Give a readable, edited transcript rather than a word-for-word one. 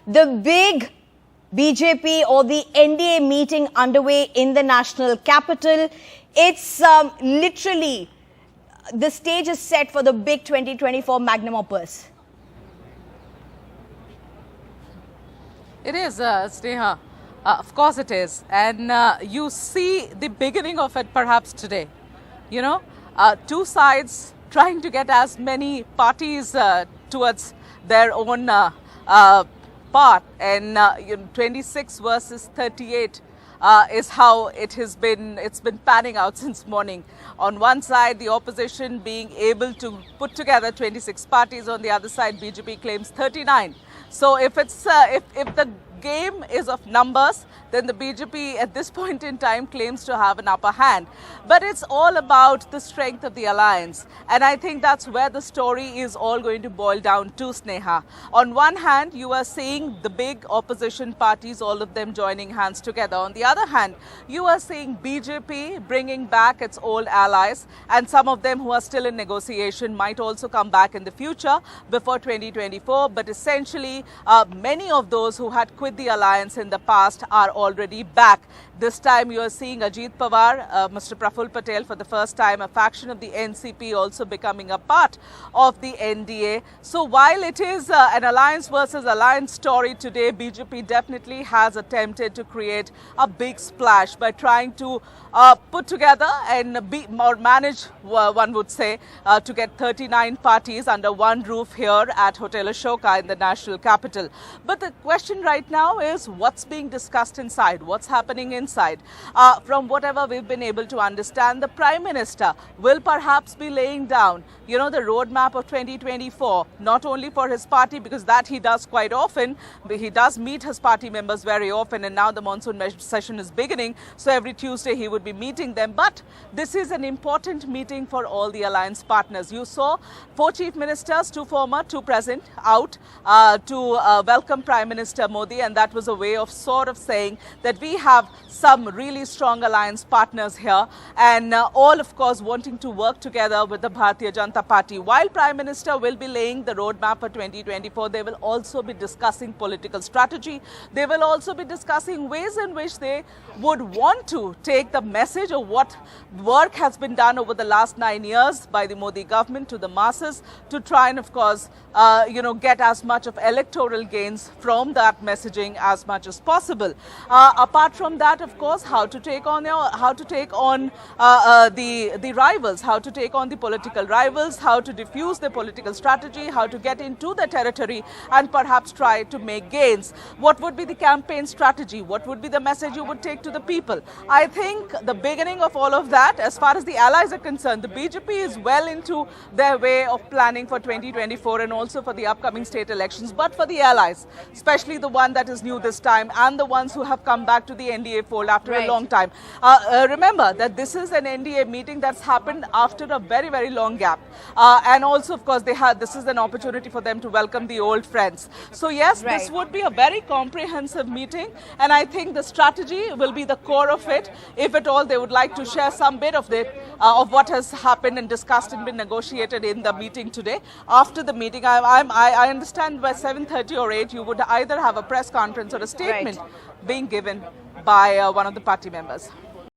the big BJP or the NDA meeting underway in the national capital. It's literally, the stage is set for the big 2024 magnum opus. It is, Sneha. Of course it is. And you see the beginning of it perhaps today. You know, two sides trying to get as many parties towards their own part. And 26 versus 38 is how it's been panning out since morning. On one side, the opposition being able to put together 26 parties. On the other side, BJP claims 39. So if it's if the game is of numbers, then the BJP at this point in time claims to have an upper hand. But it's all about the strength of the alliance. And I think that's where the story is all going to boil down to, Sneha. On one hand, you are seeing the big opposition parties, all of them joining hands together. On the other hand, you are seeing BJP bringing back its old allies, and some of them who are still in negotiation might also come back in the future before 2024. But essentially, many of those who had quit the alliance in the past are already back. This time you are seeing Ajit Pawar, Mr. Praful Patel for the first time, a faction of the NCP also becoming a part of the NDA. So while it is an alliance versus alliance story today, BJP definitely has attempted to create a big splash by trying to put together and manage, one would say, to get 39 parties under one roof here at Hotel Ashoka in the national capital. But the question right now is what's being discussed inside, what's happening inside. From whatever we've been able to understand, the Prime Minister will perhaps be laying down, the roadmap of 2024, not only for his party, because that he does quite often, but he does meet his party members very often, and now the monsoon session is beginning, so every Tuesday he would be meeting them. But this is an important meeting for all the alliance partners. You saw 4 chief ministers, 2 former, 2 present, out to welcome Prime Minister Modi, and that was a way of sort of saying that we have some really strong alliance partners here, and all of course wanting to work together with the Bharatiya Janata Party. While Prime Minister will be laying the roadmap for 2024, they will also be discussing political strategy. They will also be discussing ways in which they would want to take the message of what work has been done over the last 9 years by the Modi government to the masses, to try and of course get as much of electoral gains from that messaging as much as possible. Apart from that, of course, how to take on the rivals, how to take on the political rivals, how to diffuse the political strategy, how to get into the territory and perhaps try to make gains. What would be the campaign strategy? What would be the message you would take to the people? I think the beginning of all of that, as far as the allies are concerned, the BJP is well into their way of planning for 2024 and also for the upcoming state elections. But for the allies, especially the one that is new this time and the ones who have come back to the NDA fold after a long time. Remember that this is an NDA meeting that's happened after a very, very long gap. And also, of course, this is an opportunity for them to welcome the old friends. So yes, this would be a very comprehensive meeting, and I think the strategy will be the core of it. If at all they would like to share some bit of it, of what has happened and discussed and been negotiated in the meeting today. After the meeting, I understand by 7:30 or 8, you would either have a press conference or a statement being given by one of the party members.